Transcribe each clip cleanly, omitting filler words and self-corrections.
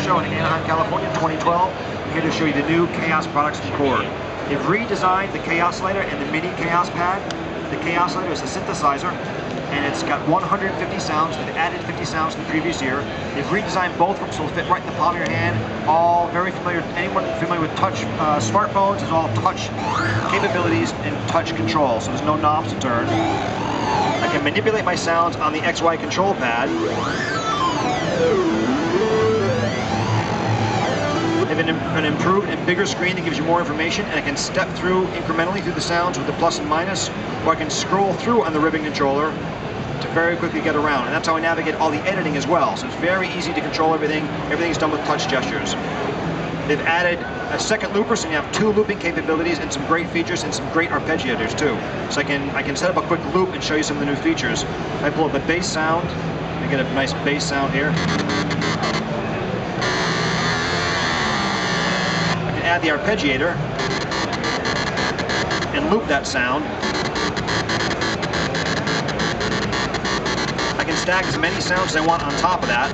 show in Anaheim, California, 2012. I'm here to show you the new Kaoss products from Korg. They've redesigned the Kaossilator and the mini Kaoss pad. The Kaossilator is a synthesizer, and it's got 150 sounds. They've added 50 sounds from the previous year. They've redesigned both of them so they'll fit right in the palm of your hand. All very familiar. Anyone familiar with touch smartphones is all touch capabilities and touch control, so there's no knobs to turn. I can manipulate my sounds on the XY control pad. They have an improved and bigger screen that gives you more information, and I can step through incrementally through the sounds with the plus and minus, or I can scroll through on the ribbon controller to very quickly get around. And that's how I navigate all the editing as well. So it's very easy to control everything. Everything's done with touch gestures. They've added a second looper, so you have 2 looping capabilities and some great features and some great arpeggiators too. So I can set up a quick loop and show you some of the new features. I pull up a bass sound. I get a nice bass sound here. I can add the arpeggiator and loop that sound. I can stack as many sounds as I want on top of that.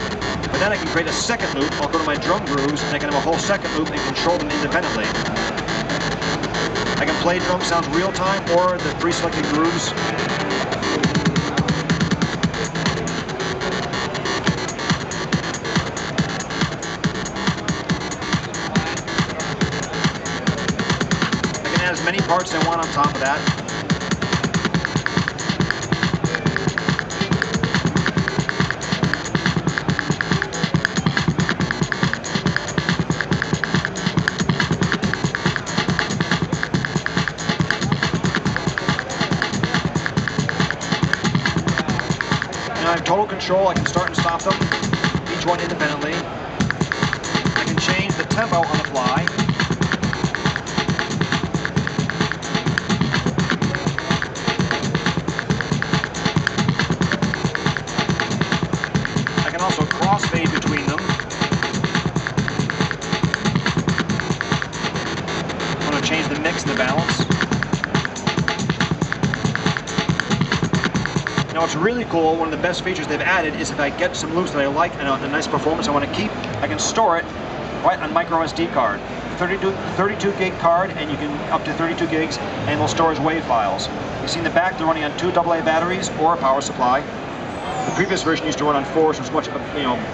But then I can create a second loop. I'll go to my drum grooves and I can have a whole second loop and control them independently. I can play drum sounds real time or the pre-selected grooves. I can add as many parts as I want on top of that. I have total control. I can start and stop them, each one independently. I can change the tempo on the fly. I can also crossfade between them. I want to change the mix and the balance. Now what's really cool, one of the best features they've added is if I get some loops that I like and a nice performance I want to keep, I can store it right on micro SD card. 32 gig card, and you can up to 32 gigs, and they'll store as WAV files. You see in the back they're running on 2 AA batteries or a power supply. The previous version used to run on 4, so it's much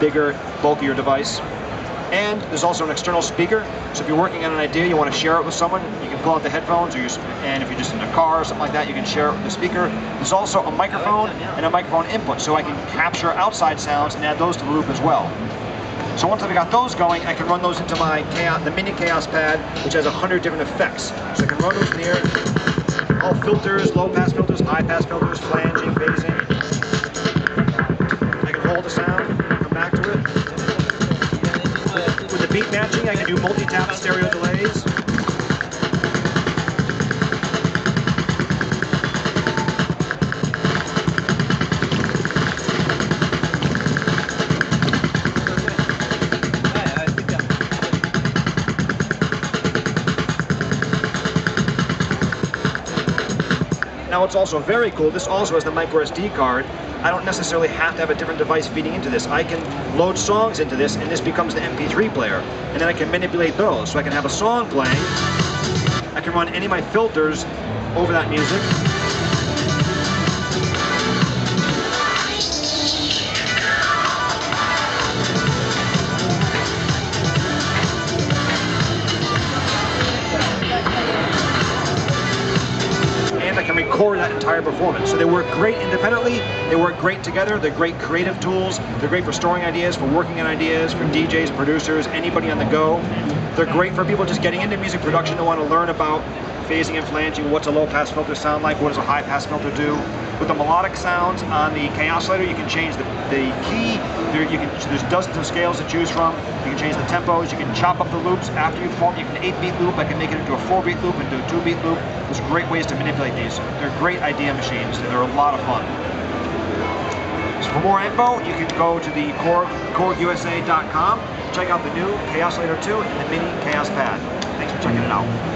bigger, bulkier device. And there's also an external speaker, so if you're working on an idea, you want to share it with someone, you can pull out the headphones, and if you're just in a car or something like that, you can share it with the speaker. There's also a microphone and a microphone input, so I can capture outside sounds and add those to the loop as well. So once I've got those going, I can run those into the mini Kaoss pad, which has 100 different effects. So I can run those in here, all filters, low pass filters, high pass filters, flanging, phasing. I can hold the sound, come back to it. With the beat matching, I can do multi-tap stereo delays. Now what's also very cool, this also has the micro SD card. I don't necessarily have to have a different device feeding into this. I can load songs into this, and this becomes the MP3 player. And then I can manipulate those. So I can have a song playing. I can run any of my filters over that music. Can record that entire performance. So they work great independently, they work great together, they're great creative tools, they're great for storing ideas, for working on ideas, for DJs, producers, anybody on the go. They're great for people just getting into music production that want to learn about phasing and flanging, what's a low pass filter sound like, what does a high pass filter do. With the melodic sounds on the Kaossilator, you can change the key. There's dozens of scales to choose from. You can change the tempos. You can chop up the loops after you perform. You can 8-beat loop. I can make it into a 4-beat loop, into a 2-beat loop. There's great ways to manipulate these. They're great idea machines. They're a lot of fun. So for more info, you can go to the KorgUSA.com. Check out the new Kaossilator 2 and the mini Kaoss pad. Thanks for checking it out.